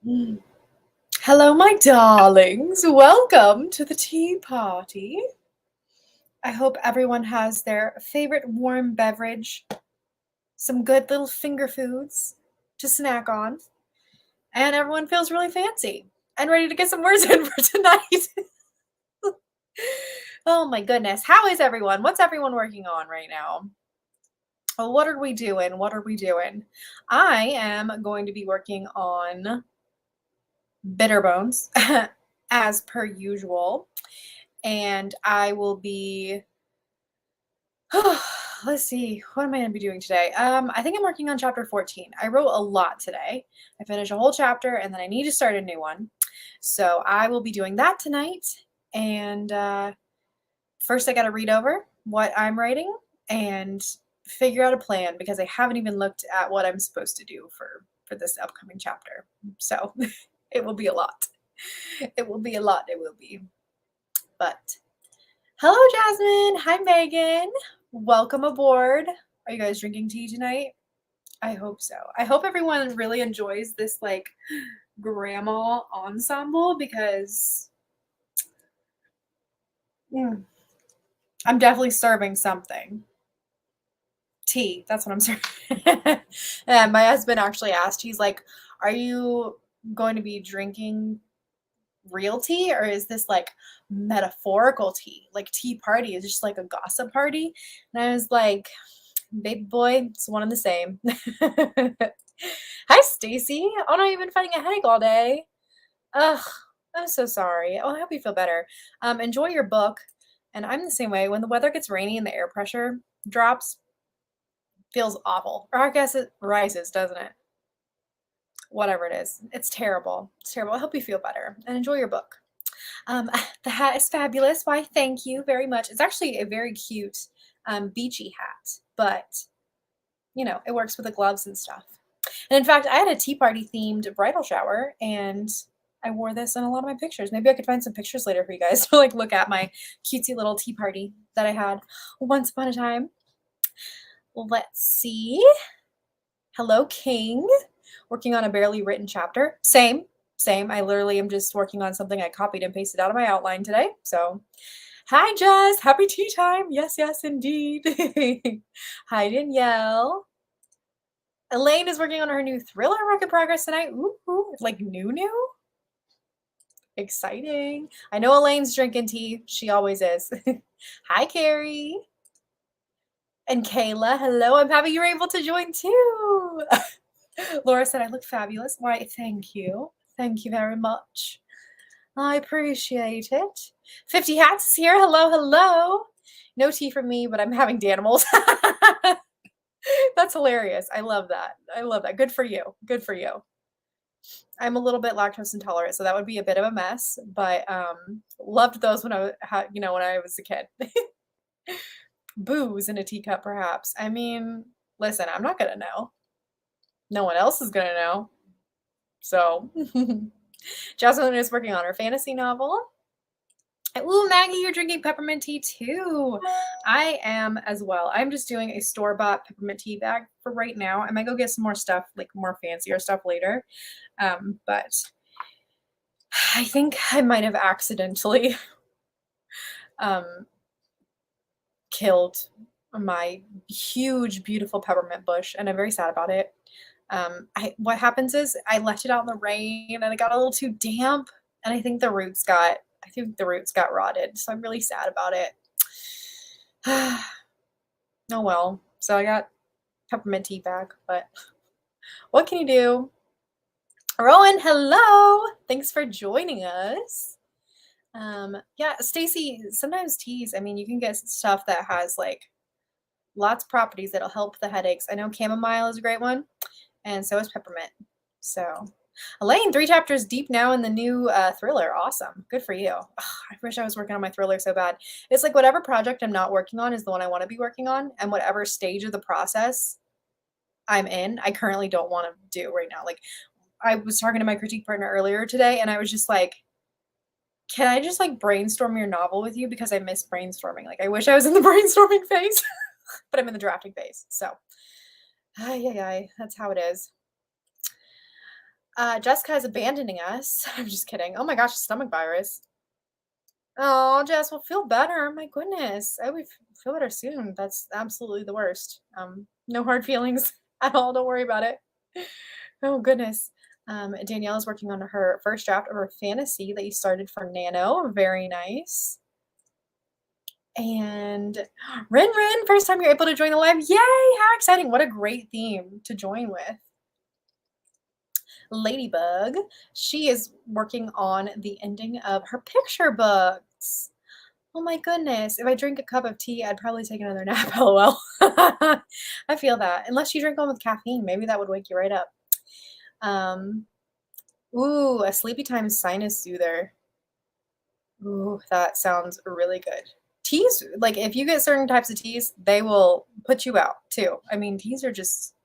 Mm. Hello, my darlings. Welcome to the tea party. I hope everyone has their favorite warm beverage, some good little finger foods to snack on, and everyone feels really fancy and ready to get some words in for tonight. Oh my goodness. How is everyone? What's everyone working on right now? Well, what are we doing? What are we doing? I am going to be working on Bitter Bones as per usual. And I will be let's see, what am I going to be doing today? I think I'm working on chapter 14. I wrote a lot today. I finished a whole chapter and then I need to start a new one. So I will be doing that tonight. And first I got to read over what I'm writing and figure out a plan because I haven't even looked at what I'm supposed to do for this upcoming chapter. So it will be a lot. It will be a lot. It will be. But hello, Jasmine. Hi, Megan. Welcome aboard. Are you guys drinking tea tonight? I hope so. I hope everyone really enjoys this like grandma ensemble because I'm definitely serving something. Tea. That's what I'm serving. And my husband actually asked, he's like, are you going to be drinking real tea or is this like metaphorical tea? Like tea party is just like a gossip party. And I was like, baby boy, it's one and the same. Hi, Stacy. Oh no, you've been fighting a headache all day. Ugh, I'm so sorry. Oh, I hope you feel better. Enjoy your book. And I'm the same way. When the weather gets rainy and the air pressure drops, feels awful. Or I guess it rises, doesn't it? Whatever it is. It's terrible. It's terrible. I hope you feel better and enjoy your book. The hat is fabulous. Why, thank you very much. It's actually a very cute beachy hat, but you know, it works with the gloves and stuff. And in fact, I had a tea party themed bridal shower and I wore this in a lot of my pictures. Maybe I could find some pictures later for you guys to like look at my cutesy little tea party that I had once upon a time. Let's see. Hello, King. Working on a barely written chapter. Same. I literally am just working on something I copied and pasted out of my outline today. So, hi, Jess. Happy tea time. Yes, indeed. Hi, Danielle. Elaine is working on her new thriller work in progress tonight. Ooh, like new. Exciting. I know Elaine's drinking tea. She always is. Hi, Carrie. And Kayla. Hello. I'm happy you were able to join too. Laura said I look fabulous. Why, thank you. Thank you very much. I appreciate it. 50 Hats is here. Hello. No tea from me, but I'm having Danimals. That's hilarious. I love that. Good for you. I'm a little bit lactose intolerant, so that would be a bit of a mess, but loved those when when I was a kid. Booze in a teacup, perhaps. I mean, listen, I'm not gonna know. No one else is gonna know. So, Jasmine is working on her fantasy novel. Ooh, Maggie, you're drinking peppermint tea too. I am as well. I'm just doing a store-bought peppermint tea bag for right now. I might go get some more stuff, like more fancier stuff later. But I think I might have accidentally killed my huge, beautiful peppermint bush, and I'm very sad about it. What happens is I left it out in the rain and it got a little too damp, and I think the roots got rotted. So I'm really sad about it. Oh well. So I got peppermint tea back, but what can you do? Rowan, hello. Thanks for joining us. Yeah, Stacy, sometimes teas, I mean, you can get stuff that has like lots of properties that'll help the headaches. I know chamomile is a great one, and so is peppermint. So, Elaine, 3 chapters deep now in the new thriller. Awesome. Good for you. Ugh, I wish I was working on my thriller so bad. It's like whatever project I'm not working on is the one I want to be working on, and whatever stage of the process I'm in, I currently don't want to do right now. Like, I was talking to my critique partner earlier today, and I was just like, can I just like brainstorm your novel with you because I miss brainstorming? Like, I wish I was in the brainstorming phase, but I'm in the drafting phase. So, yeah, that's how it is. Jessica is abandoning us. I'm just kidding. Oh my gosh, stomach virus. Oh, Jess, will feel better. My goodness. I would feel better soon. That's absolutely the worst. No hard feelings at all. Don't worry about it. Oh goodness. Danielle is working on her first draft of her fantasy that you started for Nano. Very nice. And Rin Rin, first time you're able to join the live. Yay! How exciting. What a great theme to join with. Ladybug, she is working on the ending of her picture books. Oh my goodness. If I drink a cup of tea, I'd probably take another nap. LOL. I feel that. Unless you drink one with caffeine, maybe that would wake you right up. Ooh, a sleepy time sinus soother. Ooh, that sounds really good. Teas, like if you get certain types of teas, they will put you out too. I mean, teas are just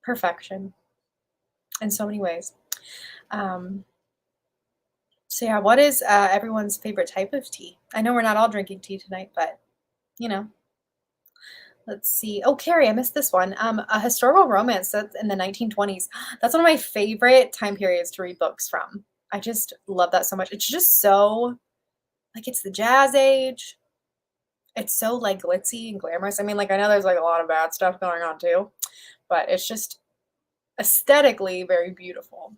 perfection in so many ways. So yeah, what is everyone's favorite type of tea? I know we're not all drinking tea tonight, but you know, let's see. Oh, Carrie, I missed this one. A historical romance that's in the 1920s. That's one of my favorite time periods to read books from. I just love that so much. It's just so like it's the jazz age. It's so like glitzy and glamorous. I mean, like I know there's like a lot of bad stuff going on too, but it's just aesthetically very beautiful.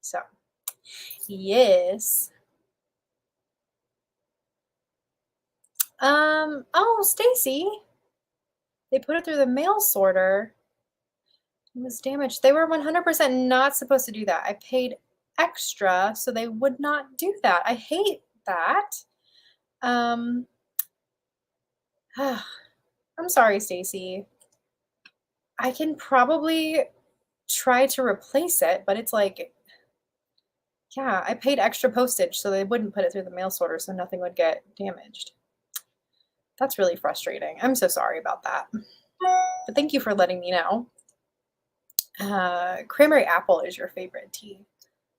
So, yes. Oh, Stacy. They put it through the mail sorter. It was damaged. They were 100% not supposed to do that. I paid extra, so they would not do that. I hate that. I'm sorry, Stacy. I can probably try to replace it, but it's like, yeah, I paid extra postage, so they wouldn't put it through the mail sorter, so nothing would get damaged. That's really frustrating. I'm so sorry about that. But thank you for letting me know. Cranberry apple is your favorite tea.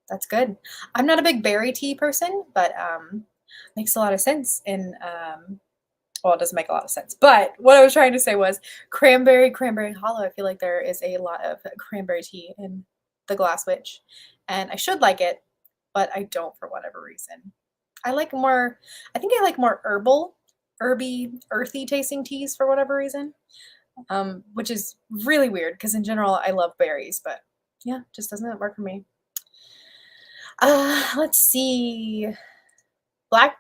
That's good. I'm not a big berry tea person, but makes a lot of sense. And well, it doesn't make a lot of sense. But what I was trying to say was cranberry hollow. I feel like there is a lot of cranberry tea in the Glass Witch, and I should like it, but I don't for whatever reason. I like more. I think I like more herby, earthy tasting teas for whatever reason. Which is really weird because in general I love berries, but yeah, just doesn't work for me. Let's see. Black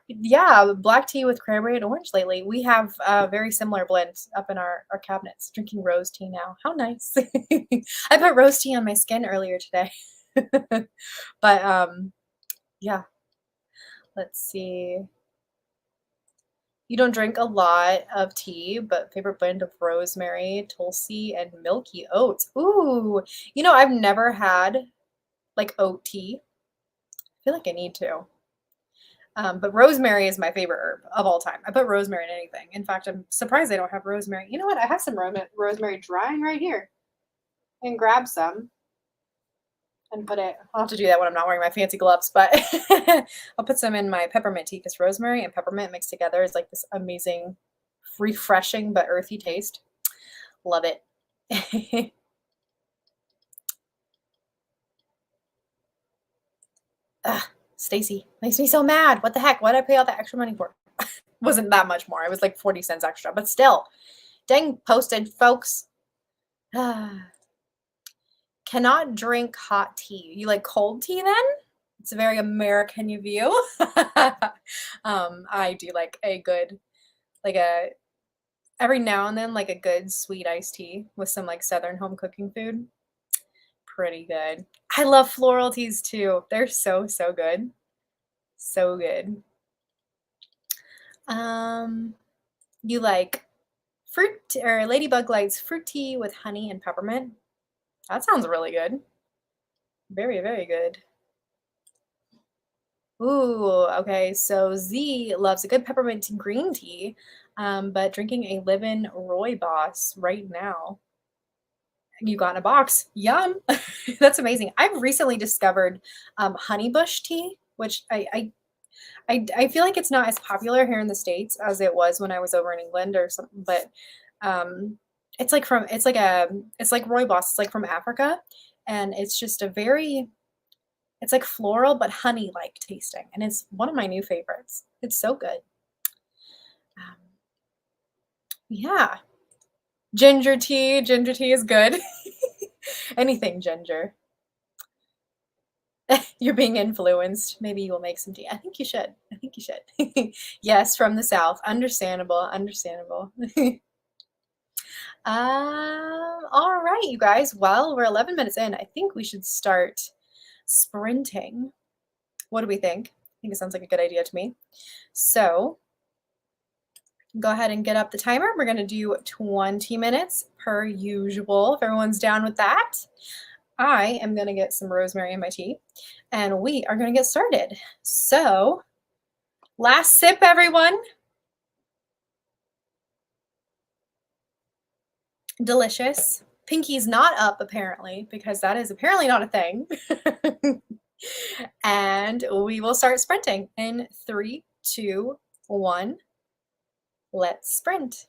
tea with cranberry and orange lately. We have a very similar blend up in our cabinets. Drinking rose tea now. How nice. I put rose tea on my skin earlier today. But yeah. Let's see. You don't drink a lot of tea, but favorite blend of rosemary, tulsi, and milky oats. Ooh, I've never had like oat tea. I feel like I need to. But rosemary is my favorite herb of all time. I put rosemary in anything. In fact, I'm surprised I don't have rosemary. You know what? I have some rosemary drying right here. I can grab some and put it. I'll have to do that when I'm not wearing my fancy gloves, but I'll put some in my peppermint tea because rosemary and peppermint mixed together is like this amazing, refreshing but earthy taste. Love it. Stacy makes me so mad. What the heck? What did I pay all that extra money for? Wasn't that much more. It was like 40 cents extra, but still. Dang postage, folks. Cannot drink hot tea. You like cold tea then? It's a very American of you. I do like a good, every now and then, like a good sweet iced tea with some like Southern home cooking food. Pretty good. I love floral teas too. They're so, so good. So good. You like fruit or Ladybug likes fruit tea with honey and peppermint. That sounds really good. Very, very good. Ooh, okay. So Z loves a good peppermint green tea, but drinking a live-in rooibos right now. You got in a box. Yum. That's amazing. I've recently discovered honeybush tea, which I feel like it's not as popular here in the States as it was when I was over in England or something, but It's like from it's like rooibos, it's like from Africa, and it's just a very it's like floral but honey-like tasting, and it's one of my new favorites. It's so good. Um, yeah. Ginger tea is good. Anything ginger. You're being influenced. Maybe you will make some tea. I think you should. I think you should. Yes, from the South. Understandable. Understandable. All right, you guys. Well, we're 11 minutes in. I think we should start sprinting. What do we think? I think it sounds like a good idea to me. So go ahead and get up the timer. We're going to do 20 minutes per usual, if everyone's down with that. I am going to get some rosemary in my tea, and we are going to get started. So, last sip, everyone. Delicious. Pinky's not up, apparently, because that is apparently not a thing. And we will start sprinting in 3, 2, 1. Let's sprint.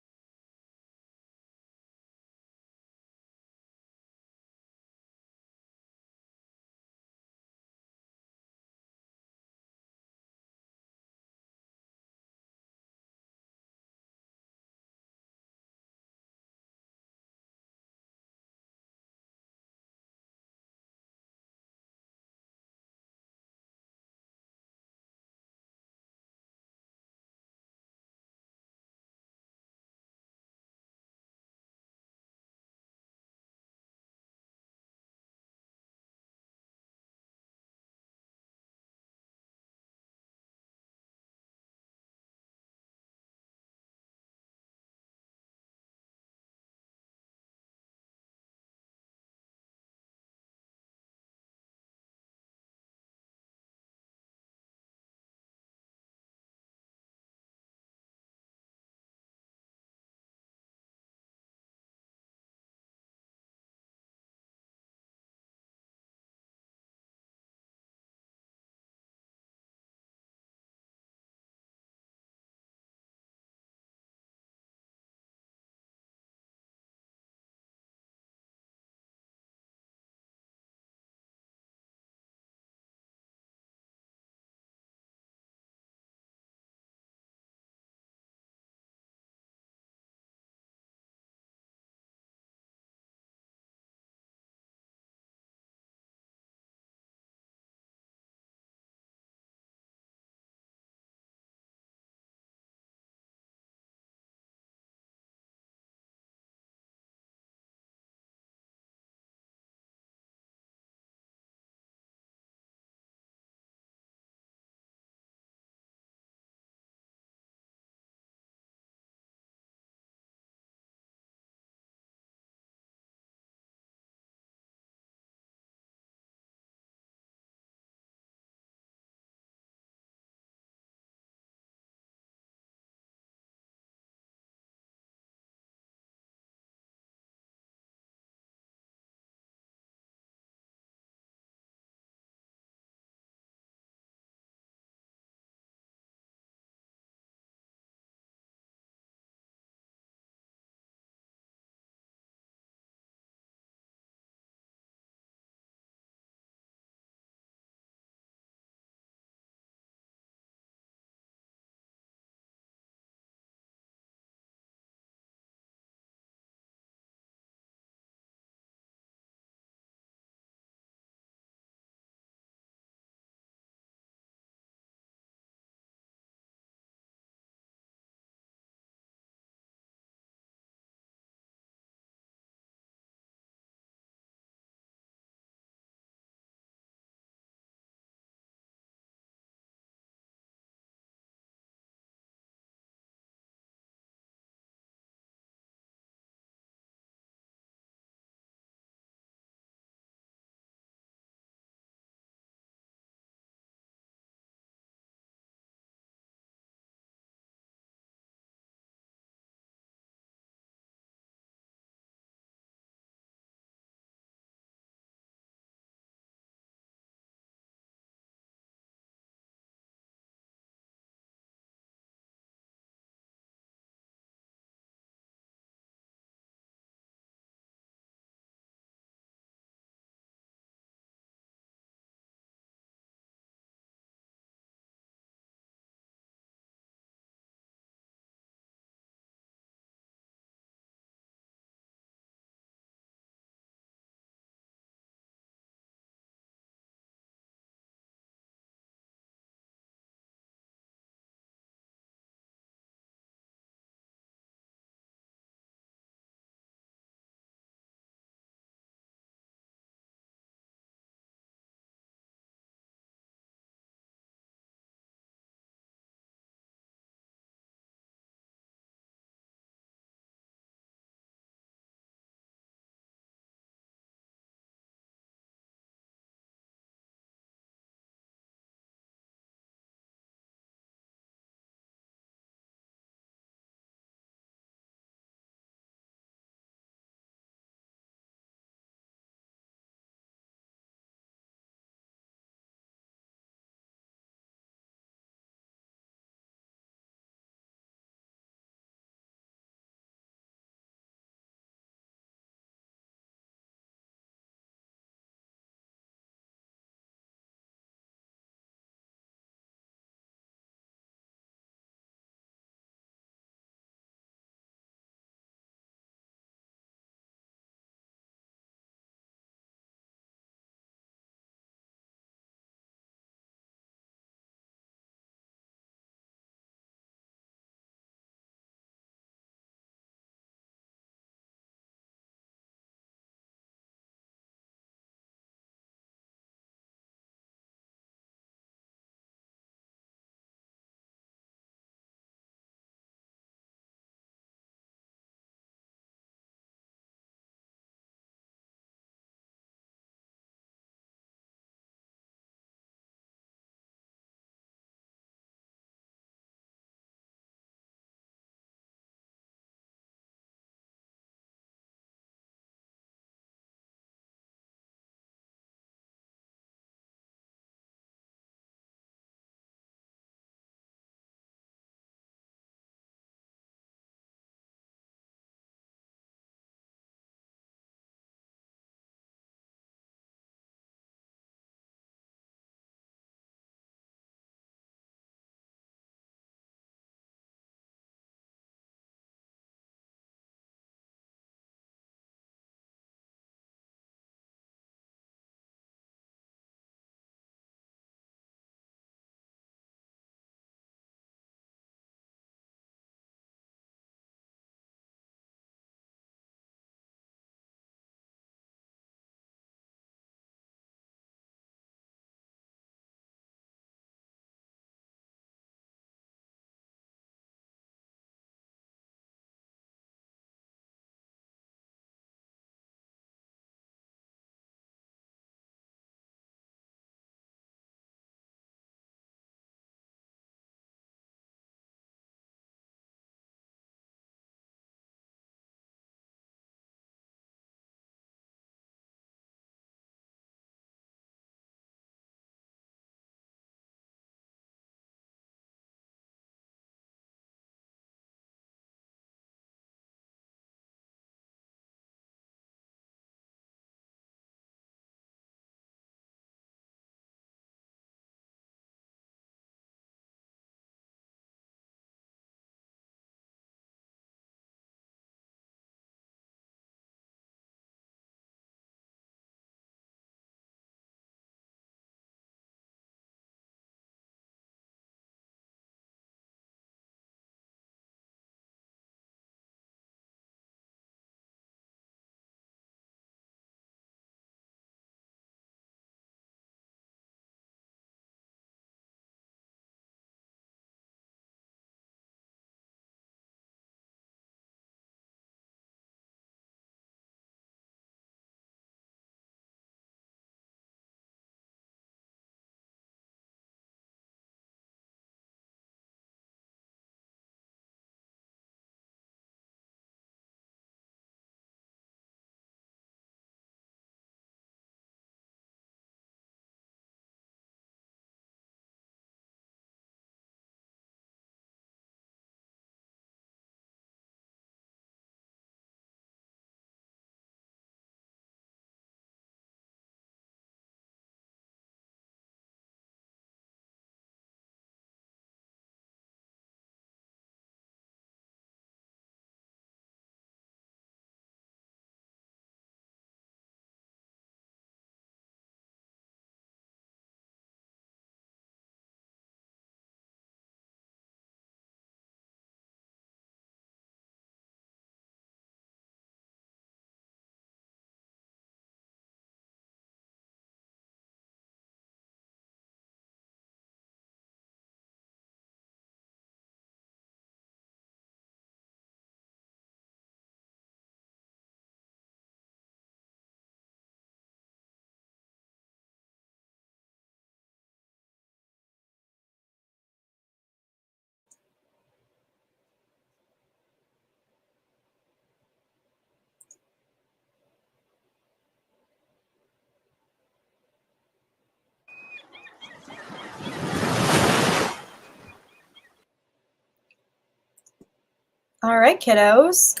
All right, kiddos.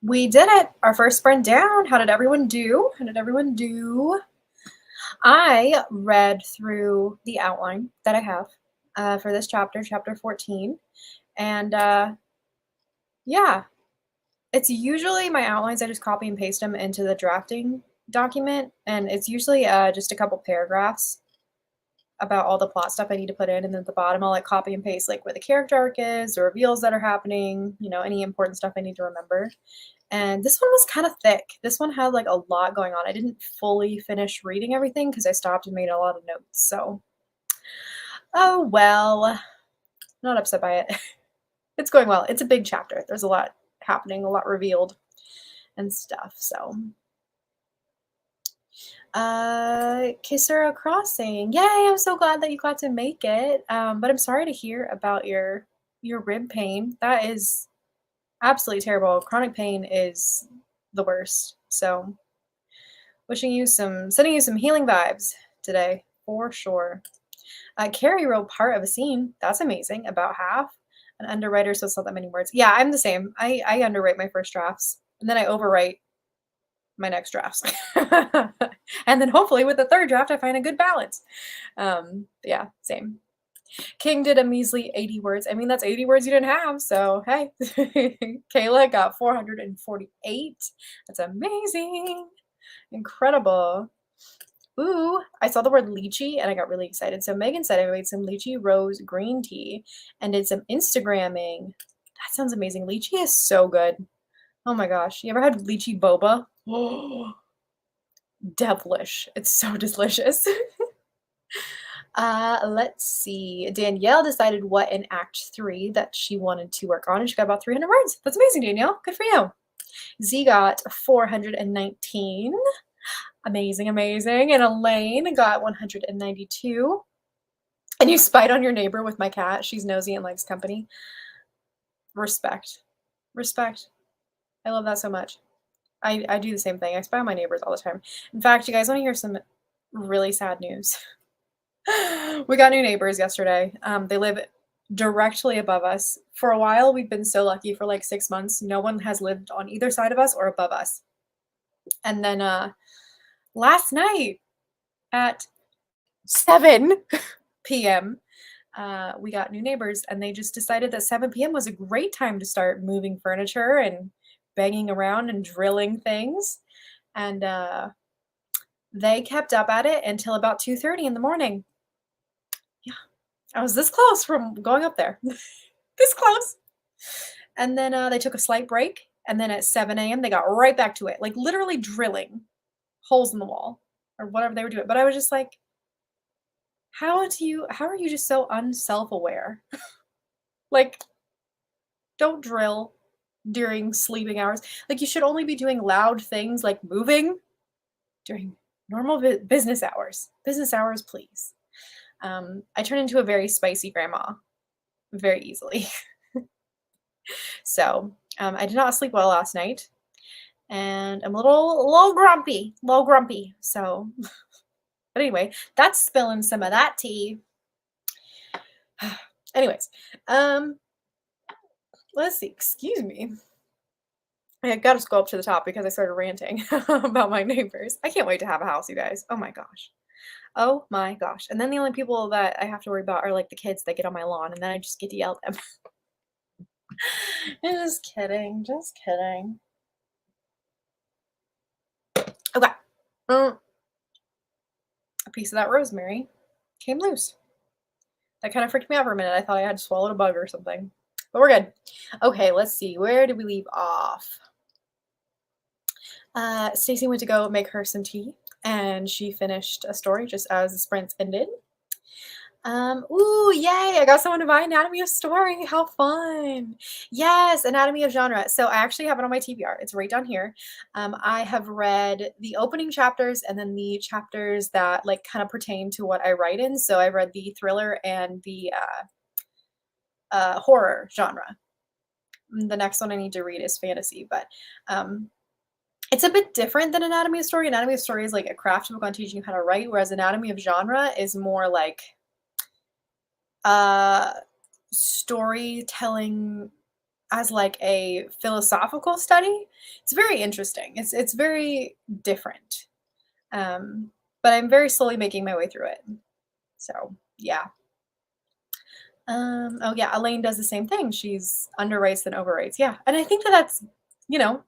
We did it. Our first sprint down. How did everyone do? How did everyone do? I read through the outline that I have for this chapter, chapter 14. And yeah, it's usually my outlines. I just copy and paste them into the drafting document. And it's usually just a couple paragraphs about all the plot stuff I need to put in. And then at the bottom, I'll like copy and paste like where the character arc is, or reveals that are happening, any important stuff I need to remember. And this one was kind of thick. This one had like a lot going on. I didn't fully finish reading everything because I stopped and made a lot of notes. So, oh well, not upset by it. It's going well. It's a big chapter. There's a lot happening, a lot revealed and stuff. So, Kisura Crossing. Yay, I'm so glad that you got to make it. But I'm sorry to hear about your rib pain. That is absolutely terrible. Chronic pain is the worst. So sending you some healing vibes today for sure. Carrie wrote part of a scene. That's amazing. About half. An underwriter, so it's not that many words. Yeah, I'm the same. I underwrite my first drafts and then I overwrite my next drafts. And then hopefully with the third draft, I find a good balance. Yeah, same. King did a measly 80 words. I mean, that's 80 words you didn't have. So, hey, Kayla got 448. That's amazing. Incredible. Ooh, I saw the word lychee and I got really excited. So Megan said I made some lychee rose green tea and did some Instagramming. That sounds amazing. Lychee is so good. Oh my gosh. You ever had lychee boba? Oh, devilish. It's so delicious. Let's see. Danielle decided what in Act 3 that she wanted to work on, and she got about 300 words. That's amazing, Danielle. Good for you. Z got 419. Amazing, amazing. And Elaine got 192. And you spied on your neighbor with my cat. She's nosy and likes company. Respect. Respect. I love that so much. I do the same thing. I spy on my neighbors all the time. In fact, you guys want to hear some really sad news? We got new neighbors yesterday. They live directly above us. For a while, we've been so lucky. For like 6 months, no one has lived on either side of us or above us. And then last night at 7 p.m., we got new neighbors, and they just decided that 7 p.m. was a great time to start moving furniture and banging around and drilling things. And they kept up at it until about 2:30 in the morning. Yeah, I was this close from going up there. This close. And then they took a slight break. And then at 7 a.m., they got right back to it, like literally drilling holes in the wall or whatever they were doing. But I was just like, how are you just so unself-aware? Like, don't drill during sleeping hours. Like, you should only be doing loud things like moving during normal business hours. Business hours, please. I turn into a very spicy grandma very easily. So I did not sleep well last night, and I'm a little grumpy. So, but anyway, that's spilling some of that tea. Anyways, let's see. Excuse me. I got to go up to the top because I started ranting about my neighbors. I can't wait to have a house, you guys. Oh my gosh. Oh my gosh. And then the only people that I have to worry about are like the kids that get on my lawn, and then I just get to yell at them. Just kidding. Just kidding. Okay. A piece of that rosemary came loose. That kind of freaked me out for a minute. I thought I had swallowed a bug or something. But we're good. Okay, let's see. Where did we leave off? Stacy went to go make her some tea, and she finished a story just as the sprints ended. Ooh, yay! I got someone to buy Anatomy of Story. How fun! Yes, Anatomy of Genre. So I actually have it on my TBR. It's right down here. I have read the opening chapters and then the chapters that like kind of pertain to what I write in. So I read the thriller and the horror genre. The next one I need to read is fantasy, but it's a bit different than Anatomy of Story. Anatomy of Story is like a craft book on teaching you how to write, whereas Anatomy of Genre is more like storytelling as like a philosophical study. It's very interesting. It's very different. Um, but I'm very slowly making my way through it. So yeah. Oh yeah, Elaine does the same thing. She's underwrites than overwrites. Yeah, and I think that that's, you know,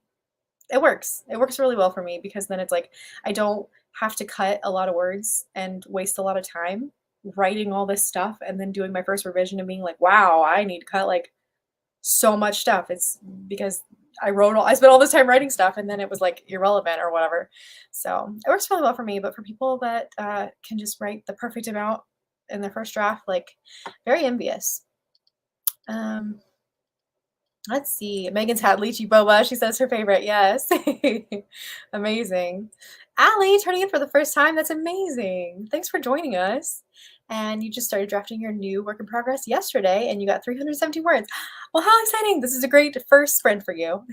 it works. It works really well for me because then it's like I don't have to cut a lot of words and waste a lot of time writing all this stuff and then doing my first revision and being like, wow, I need to cut like so much stuff. It's because I spent all this time writing stuff and then it was like irrelevant or whatever. So it works really well for me, but for people that can just write the perfect amount in their first draft, like very envious. Um, let's see. Megan's had lychee boba. She says her favorite. Yes. Amazing. Allie, turning in for the first time. That's amazing. Thanks for joining us. And you just started drafting your new work in progress yesterday and you got 370 words. Well, how exciting. This is a great first sprint for you.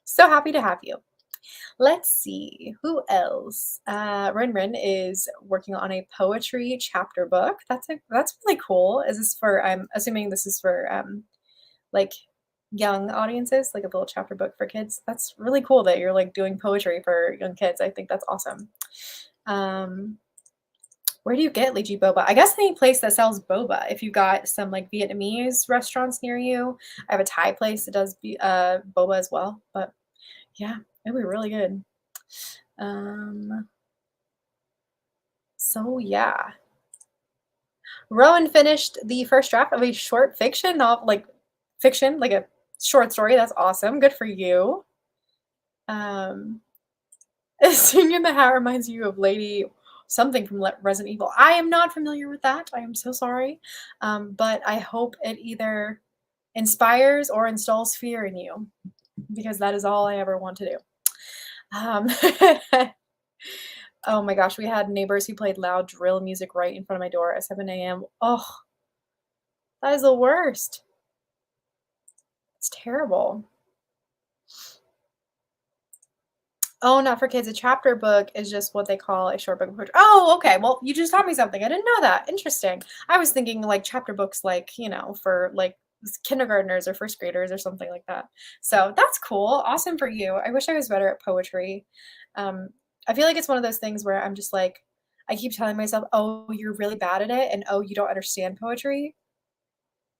So happy to have you. Let's see, who else? Rin is working on a poetry chapter book. That's really cool. Is this for, I'm assuming this is for like young audiences, like a little chapter book for kids. That's really cool that you're like doing poetry for young kids. I think that's awesome. Where do you get lychee boba? I guess any place that sells boba. If you got some like Vietnamese restaurants near you, I have a Thai place that does boba as well. But yeah, it'd be really good. So yeah. Rowan finished the first draft of a short fiction novel, like fiction, like a short story. That's awesome. Good for you. Singing the Hat reminds you of Lady something from Resident Evil. I am not familiar with that. I am so sorry. But I hope it either inspires or installs fear in you because that is all I ever want to do. Oh my gosh, we had neighbors who played loud drill music right in front of my door at 7 a.m. Oh, that is the worst. It's terrible. Oh, not for kids. A chapter book is just what they call a short book of poetry. Oh, okay. Well, you just taught me something. I didn't know that. Interesting. I was thinking like chapter books, like, you know, for like kindergartners or first graders or something like that. So that's cool. Awesome for you. I wish I was better at poetry. I feel like it's one of those things where I'm just like, I keep telling myself, oh, you're really bad at it. And oh, you don't understand poetry.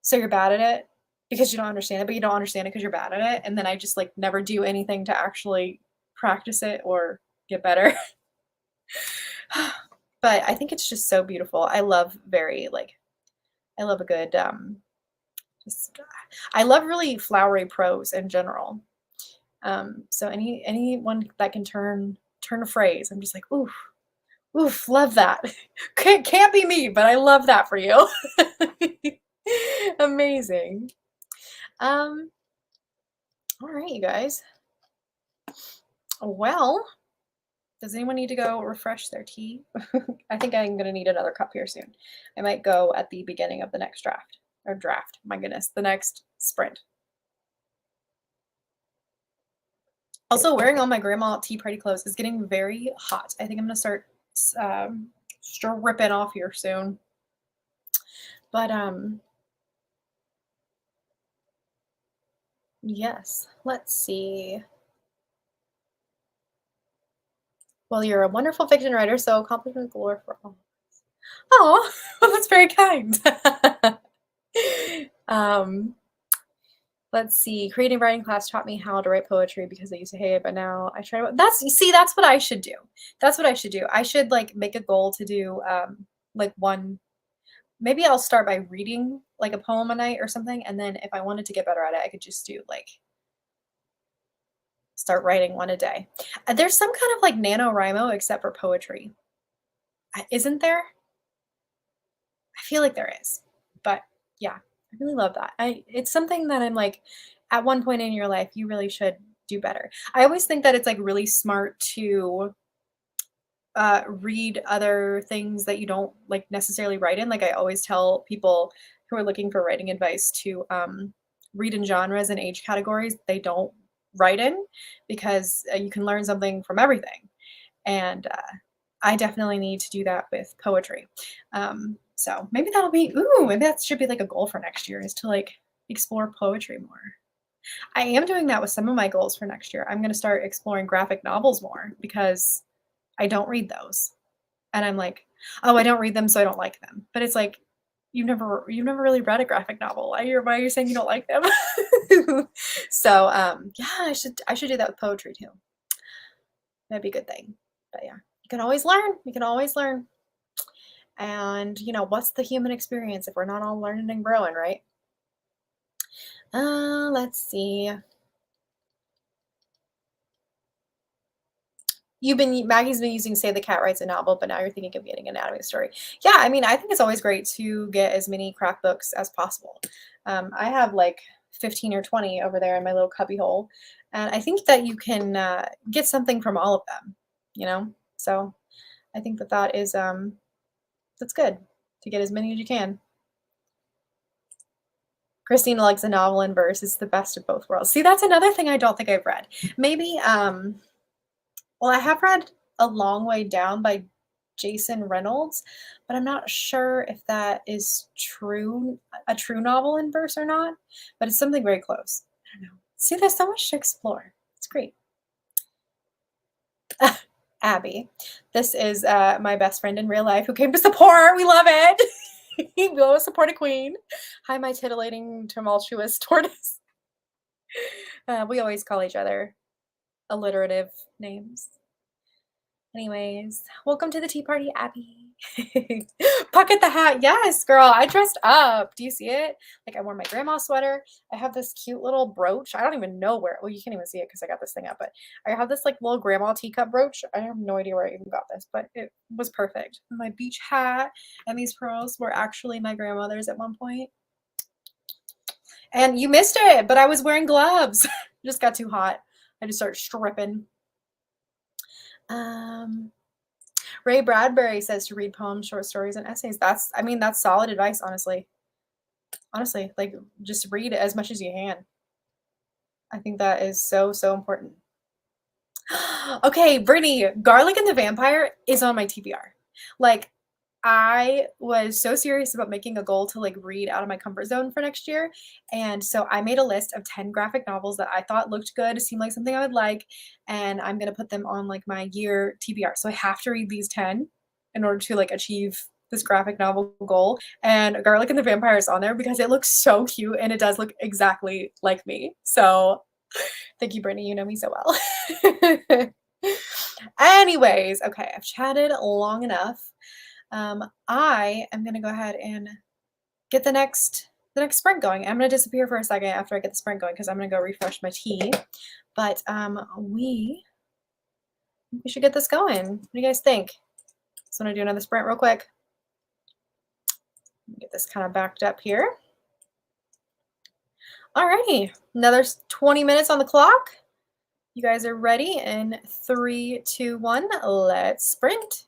So you're bad at it because you don't understand it, but you don't understand it because you're bad at it. And then I just like never do anything to actually practice it or get better. But I think it's just so beautiful. I love I love a good just I love really flowery prose in general. So anyone that can turn a phrase, I'm just like, oof, oof, love that. Can't be me, but I love that for you. Amazing. All right, you guys. Well, does anyone need to go refresh their tea? I think I'm going to need another cup here soon. I might go at the beginning of the next draft. Or draft, my goodness, the next sprint. Also, wearing all my grandma tea party clothes is getting very hot. I think I'm going to start stripping off here soon. But, yes, let's see. Well, you're a wonderful fiction writer, so accomplishment galore for all. Oh, well, that's very kind. Let's see. Creative writing class taught me how to write poetry because I used to hate it, but now I try to. That's what I should do. That's what I should do. I should like make a goal to do like one. Maybe I'll start by reading like a poem a night or something, and then if I wanted to get better at it, I could just do like start writing one a day. There's some kind of like NaNoWriMo except for poetry. Isn't there? I feel like there is. But yeah, I really love that. It's something that I'm like at one point in your life you really should do better. I always think that it's like really smart to read other things that you don't like necessarily write in. Like I always tell people who are looking for writing advice to read in genres and age categories they don't write in because you can learn something from everything. And I definitely need to do that with poetry. So maybe maybe that should be like a goal for next year is to like explore poetry more. I am doing that with some of my goals for next year. I'm gonna start exploring graphic novels more because I don't read those. And I'm like, "Oh, I don't read them, so I don't like them." But it's like, you've never really read a graphic novel. Why are you saying you don't like them? So, yeah, I should do that with poetry too. That'd be a good thing. But yeah, you can always learn. You can always learn. And, what's the human experience if we're not all learning and growing, right? Let's see. Maggie's been using Say the Cat Writes a Novel, but now you're thinking of getting an anatomy story. Yeah, I mean, I think it's always great to get as many craft books as possible. I have like 15 or 20 over there in my little cubby hole, and I think that you can get something from all of them, you know? So I think that that's good to get as many as you can. Christina likes a novel in verse. It's the best of both worlds. See, that's another thing I don't think I've read. Maybe, well, I have read A Long Way Down by Jason Reynolds, but I'm not sure if that is a true novel in verse or not, but it's something very close. I don't know. See, there's so much to explore. It's great. Abby, this is my best friend in real life who came to support. We love it. We always support a queen. Hi, my titillating, tumultuous tortoise. We always call each other alliterative names. Anyways, welcome to the tea party, Abby. Pocket the hat. Yes, girl. I dressed up. Do you see it? Like I wore my grandma sweater. I have this cute little brooch. I don't even know where. Well, you can't even see it because I got this thing up. But I have this like little grandma teacup brooch. I have no idea where I even got this, but it was perfect. My beach hat and these pearls were actually my grandmother's at one point. And you missed it, but I was wearing gloves. Just got too hot. I just started stripping. Um, Ray Bradbury says to read poems, short stories, and essays. I mean, that's solid advice, honestly. Honestly, like just read as much as you can. I think that is so, so important. Okay, Brittany, Garlic and the Vampire is on my TBR. Like, I was so serious about making a goal to like read out of my comfort zone for next year. And so I made a list of 10 graphic novels that I thought looked good, seemed like something I would like, and I'm gonna put them on like my year TBR. So I have to read these 10 in order to like achieve this graphic novel goal. And Garlic and the Vampire is on there because it looks so cute and it does look exactly like me. So thank you, Brittany. You know me so well. Anyways, okay, I've chatted long enough. I am gonna go ahead and get the next sprint going. I'm gonna disappear for a second after I get the sprint going because I'm gonna go refresh my tea. But we should get this going. What do you guys think? Just want to do another sprint real quick. Get this kind of backed up here. Alrighty, another 20 minutes on the clock. You guys are ready in 3, 2, 1. Let's sprint.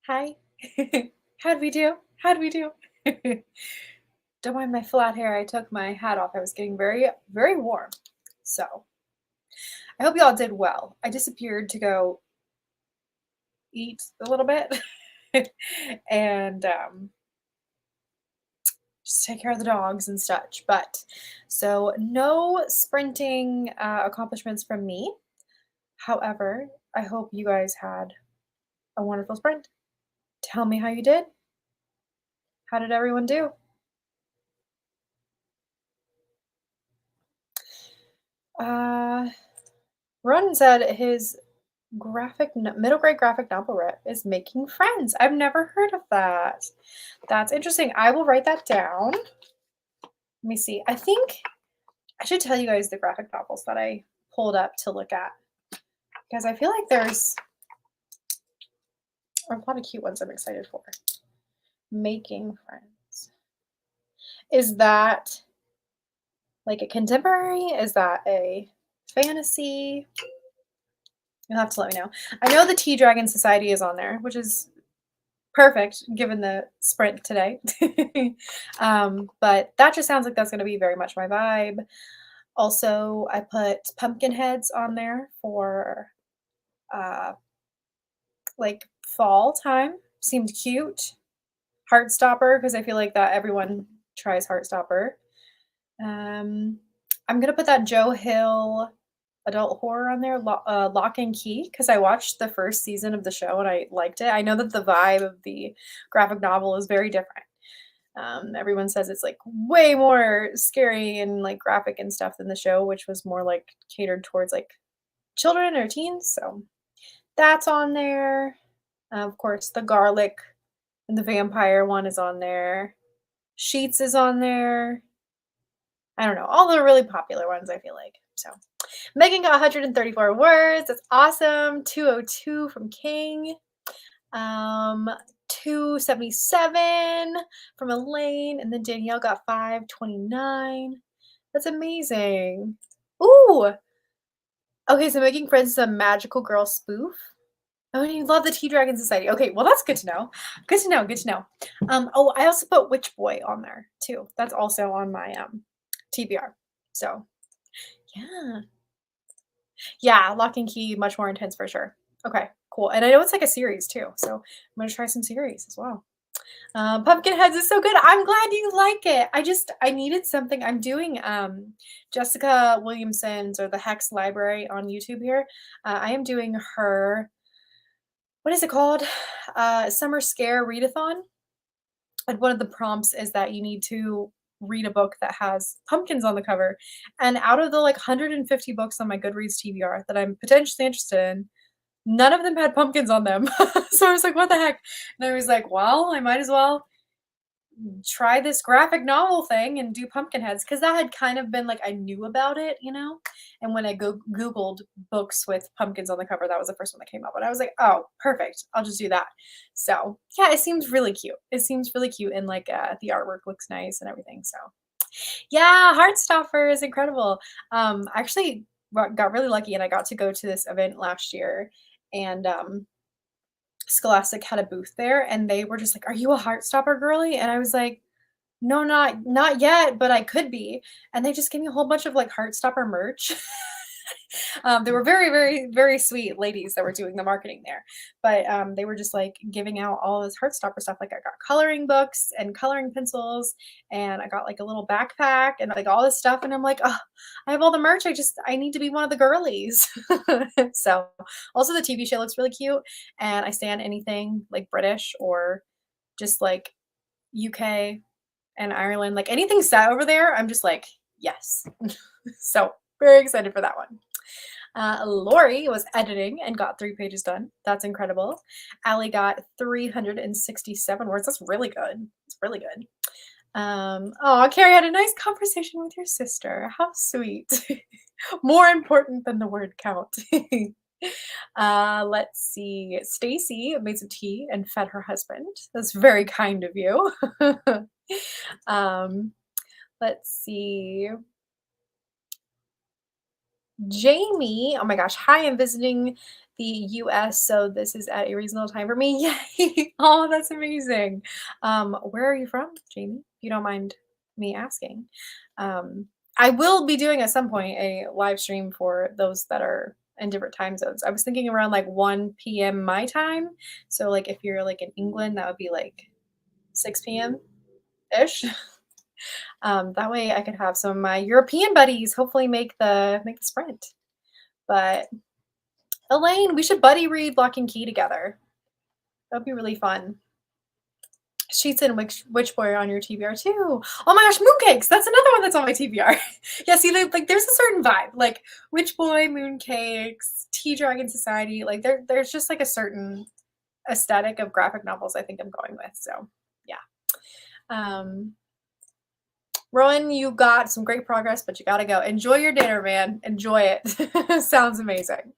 Hi. How'd we do? How'd we do? Don't mind my flat hair. I took my hat off. I was getting very, very warm. So I hope you all did well. I disappeared to go eat a little bit and just take care of the dogs and such. But so no sprinting accomplishments from me. However, I hope you guys had a wonderful sprint. Tell me how you did. How did everyone do? Uh, Ron said his middle grade graphic novel rep is making friends. I've never heard of that. That's interesting. I will write that down. Let me see. I think I should tell you guys the graphic novels that I pulled up to look at because I feel like there's a lot of cute ones I'm excited for. Making friends. Is that like a contemporary? Is that a fantasy? You'll have to let me know. I know the Tea Dragon Society is on there, which is perfect given the sprint today. But that just sounds like that's going to be very much my vibe. Also, I put pumpkin heads on there for uh, like fall time. Seemed cute. Heartstopper because I feel like that everyone tries Heartstopper. I'm gonna put that Joe Hill adult horror on there, Lock and Key, because I watched the first season of the show and I liked it. I know that the vibe of the graphic novel is very different. Everyone says it's like way more scary and like graphic and stuff than the show, which was more like catered towards like children or teens. So that's on there. Of course, the garlic and the vampire one is on there. Sheets is on there. I don't know, all the really popular ones, I feel like. So Megan got 134 words. That's awesome. 202 from King. 277 from Elaine. And then Danielle got 529. That's amazing. Ooh. Okay, so Making Friends is a magical girl spoof. Oh, and you love the Tea Dragon Society. Okay, well that's good to know. Good to know. Good to know. Oh, I also put Witch Boy on there too. That's also on my TBR. So yeah. Yeah, Lock and Key, much more intense for sure. Okay, cool. And I know it's like a series too, so I'm gonna try some series as well. Pumpkinheads is so good. I'm glad you like it. I needed something. I'm doing Jessica Williamson's or the Hex Library on YouTube here. I am doing her, what is it called? Summer Scare Readathon. And one of the prompts is that you need to read a book that has pumpkins on the cover. And out of the like 150 books on my Goodreads TBR that I'm potentially interested in, none of them had pumpkins on them. So I was like, what the heck? And I was like, well, I might as well try this graphic novel thing and do pumpkin heads because that had kind of been like I knew about it, you know. And when I googled books with pumpkins on the cover, that was the first one that came up, and I was like, oh, perfect, I'll just do that. So yeah, it seems really cute. It seems really cute, and like the artwork looks nice and everything. So yeah, Heartstopper is incredible. I actually got really lucky, and I got to go to this event last year, and Scholastic had a booth there and they were just like, "Are you a Heartstopper girly?" And I was like, "No, not yet, but I could be." And they just gave me a whole bunch of like Heartstopper merch. They were very, very, very sweet ladies that were doing the marketing there. But they were just like giving out all this Heartstopper stuff. Like I got coloring books and coloring pencils, and I got like a little backpack and like all this stuff. And I'm like, oh, I have all the merch. I need to be one of the girlies. So also the TV show looks really cute, and I stand anything like British or just like UK and Ireland, like anything set over there. I'm just like, yes. So very excited for that one. Lori was editing and got 3 pages done. That's incredible. Allie got 367 words. That's really good. It's really good. Oh, Carrie had a nice conversation with your sister. How sweet. More important than the word count. Let's see. Stacy made some tea and fed her husband. That's very kind of you. um, let's see. Jamie, oh my gosh, hi, I'm visiting the US, so this is at a reasonable time for me. Yay! Oh, that's amazing. Where are you from, Jamie? If you don't mind me asking. Um, I will be doing at some point a live stream for those that are in different time zones. I was thinking around like 1 p.m. my time. So like if you're like in England, that would be like 6 p.m. ish. That way I could have some of my European buddies hopefully make the sprint. But Elaine, we should buddy read Lock and Key together. That'd be really fun. Sheets and Witchboy are on your TBR too. Oh my gosh, Mooncakes! That's another one that's on my TBR. Yeah, see, like there's a certain vibe. Like Witchboy, Mooncakes, Tea Dragon Society. Like there's just like a certain aesthetic of graphic novels I think I'm going with. So yeah. Rowan, you got some great progress, but you gotta go. Enjoy your dinner, man. Enjoy it. Sounds amazing.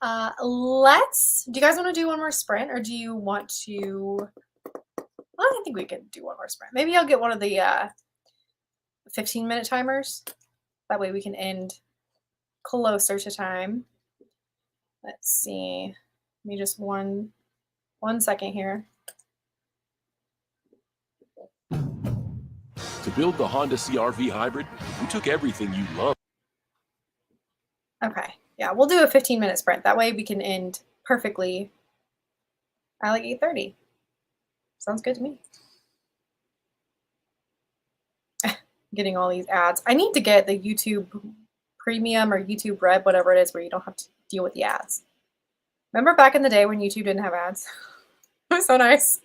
Do you guys want to do one more sprint or do you want to, well, I think we could do one more sprint. Maybe I'll get one of the 15-minute timers. That way we can end closer to time. Let's see. Give me just one second here. To build the Honda CR-V Hybrid, we took everything you love. Okay. Yeah, we'll do a 15-minute sprint. That way we can end perfectly at like 8:30. Sounds good to me. Getting all these ads. I need to get the YouTube Premium or YouTube Red, whatever it is, where you don't have to deal with the ads. Remember back in the day when YouTube didn't have ads? It was so nice.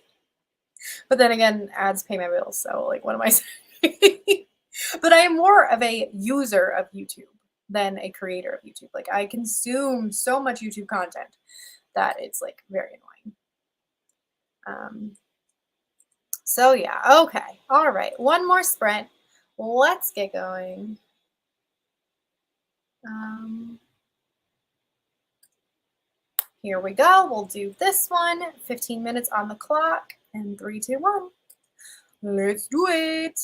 But then again, ads pay my bills, so like, what am I saying? But I am more of a user of YouTube than a creator of YouTube. Like, I consume so much YouTube content that it's like very annoying. So yeah, okay, all right, one more sprint. Let's get going. Here we go. We'll do this one. 15 minutes on the clock. And 3, 2, 1. Let's do it.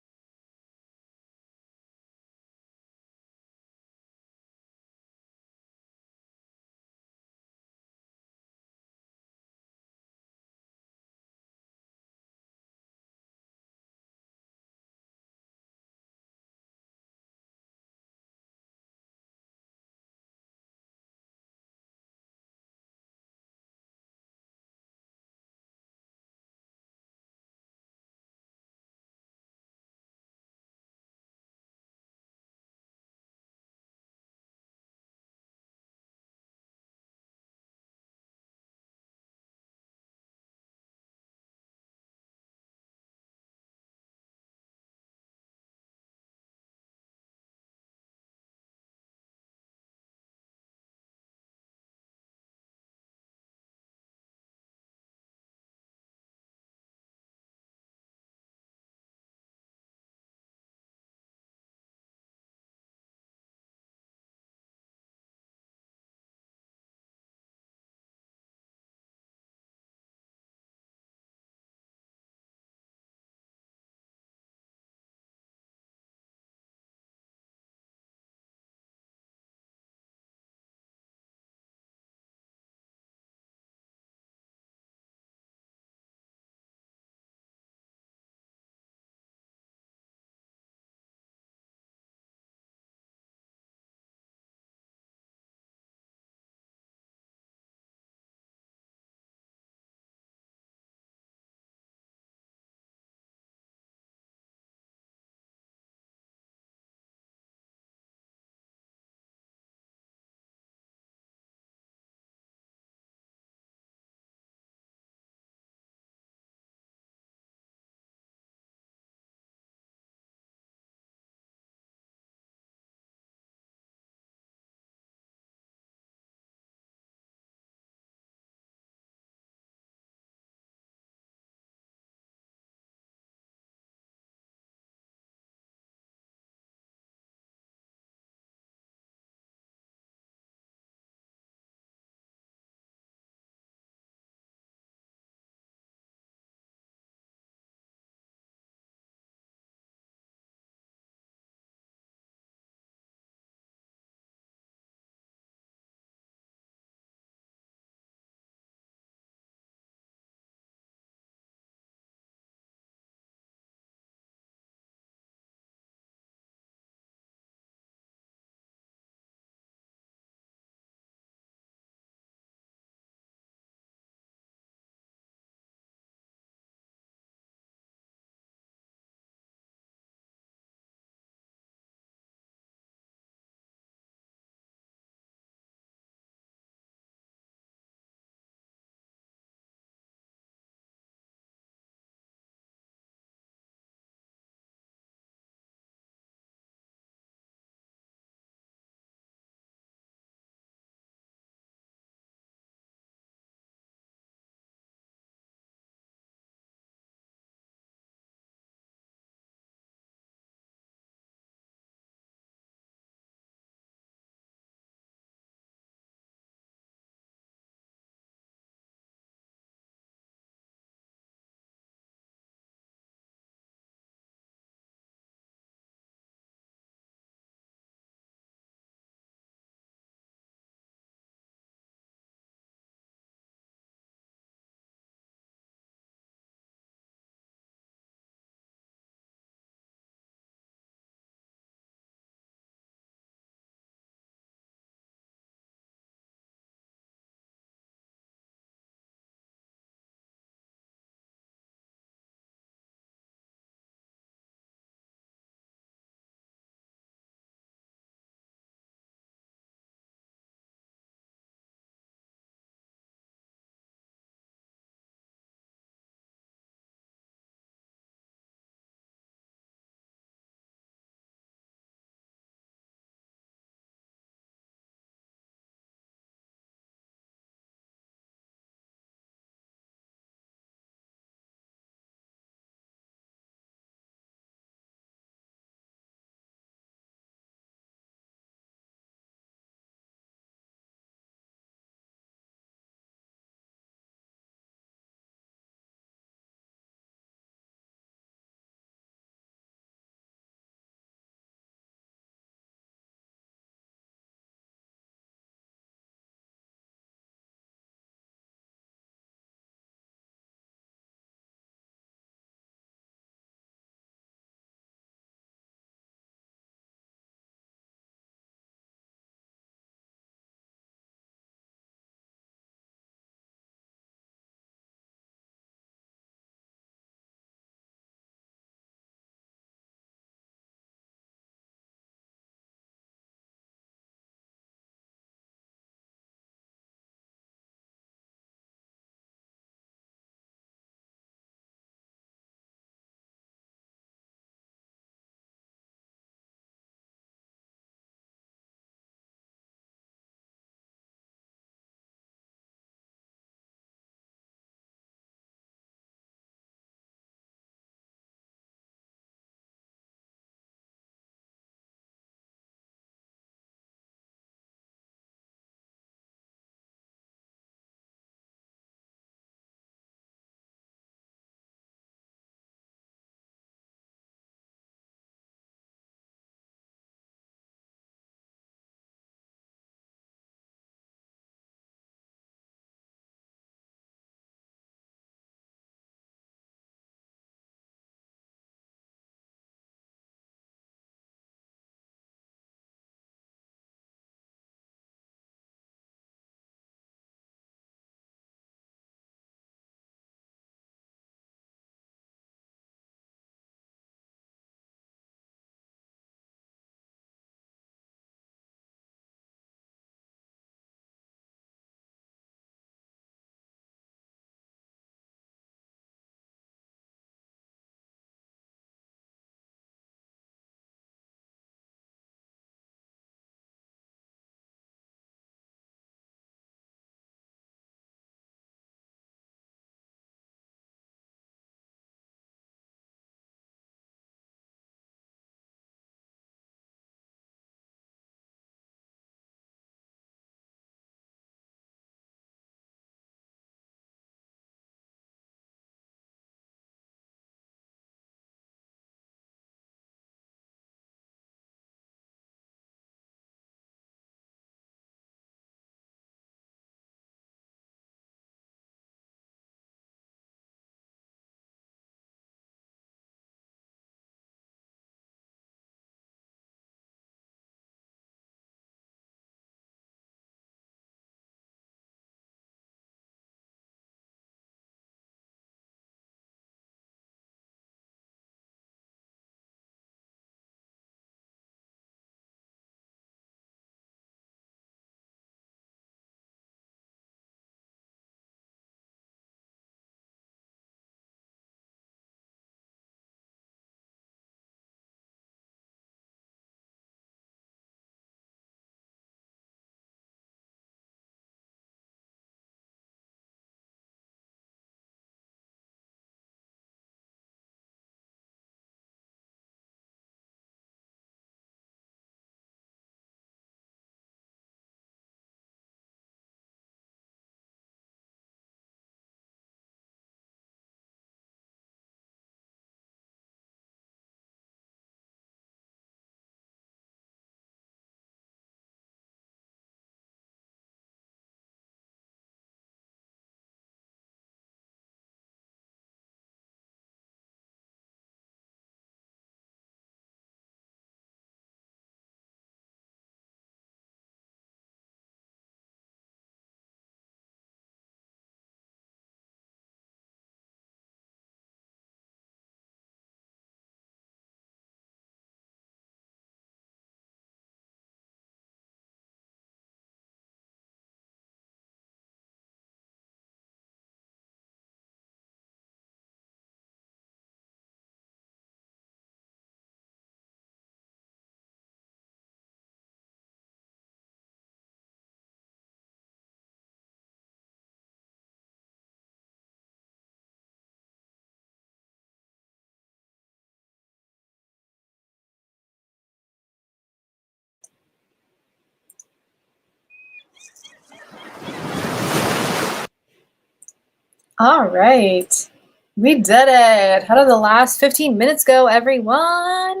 All right. We did it. How did the last 15 minutes go, everyone?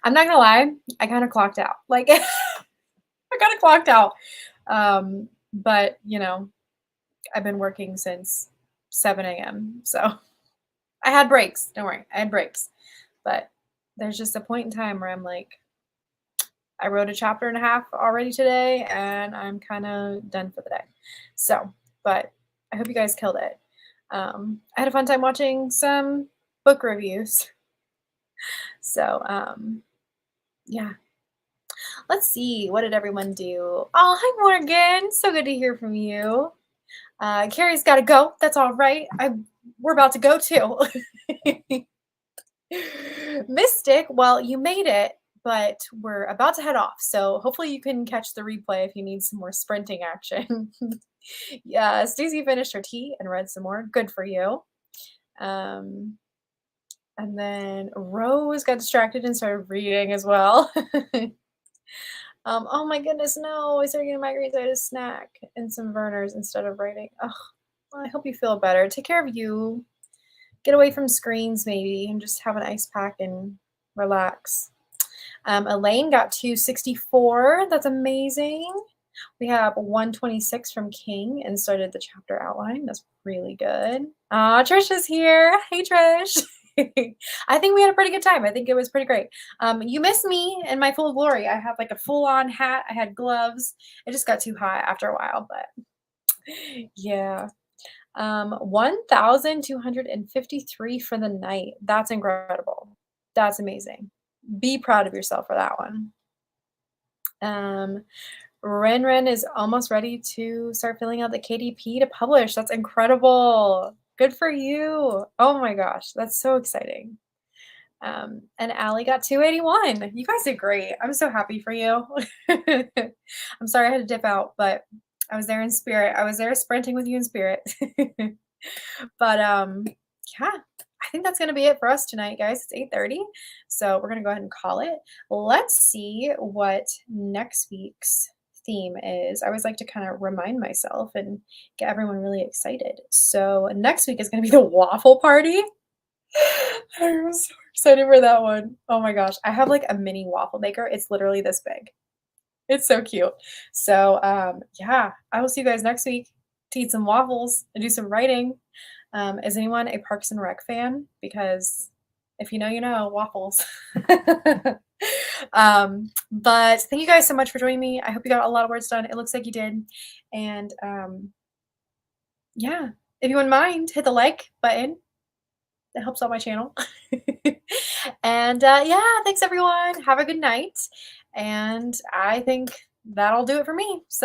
I'm not gonna lie, I kind of clocked out. Like I kind of clocked out. But I've been working since 7 a.m. So I had breaks. Don't worry, I had breaks. But there's just a point in time where I'm like, I wrote a chapter and a half already today, and I'm kind of done for the day. So, but I hope you guys killed it. I had a fun time watching some book reviews. So, yeah. Let's see. What did everyone do? Oh, hi, Morgan. So good to hear from you. Carrie's got to go. That's all right. We're about to go too. Mystic, well, you made it, but we're about to head off. So hopefully you can catch the replay if you need some more sprinting action. Yeah, Stacey finished her tea and read some more. Good for you. And then Rose got distracted and started reading as well. Oh my goodness, no, I started getting migraines. I had a snack and some Vernors instead of writing. Oh, well, I hope you feel better. Take care of you. Get away from screens maybe and just have an ice pack and relax. Elaine got 264. That's amazing. We have 126 from King and started the chapter outline. That's really good. Trish is here. Hey, Trish. I think we had a pretty good time. I think it was pretty great. You missed me in my full glory. I had like a full-on hat. I had gloves. It just got too hot after a while, but yeah. 1,253 for the night. That's incredible. That's amazing. Be proud of yourself for that one. Ren is almost ready to start filling out the KDP to publish. That's incredible. Good for you. Oh my gosh, that's so exciting. And Allie got 281. You guys did great. I'm so happy for you. I'm sorry I had to dip out, but I was there in spirit. I was there sprinting with you in spirit. But yeah, I think that's going to be it for us tonight, guys. It's 8:30, so we're going to go ahead and call it. Let's see what next week's theme is. I always like to kind of remind myself and get everyone really excited. So next week is going to be the waffle party. I'm so excited for that one. Oh my gosh, I have like a mini waffle maker. It's literally this big. It's so cute. So yeah, I will see you guys next week to eat some waffles and do some writing. Is anyone a Parks and Rec fan? Because if you know, you know, waffles. But thank you guys so much for joining me. I hope you got a lot of words done. It looks like you did. And yeah, if you wouldn't mind, hit the like button. That helps out my channel. And yeah, thanks everyone. Have a good night. And I think that'll do it for me. So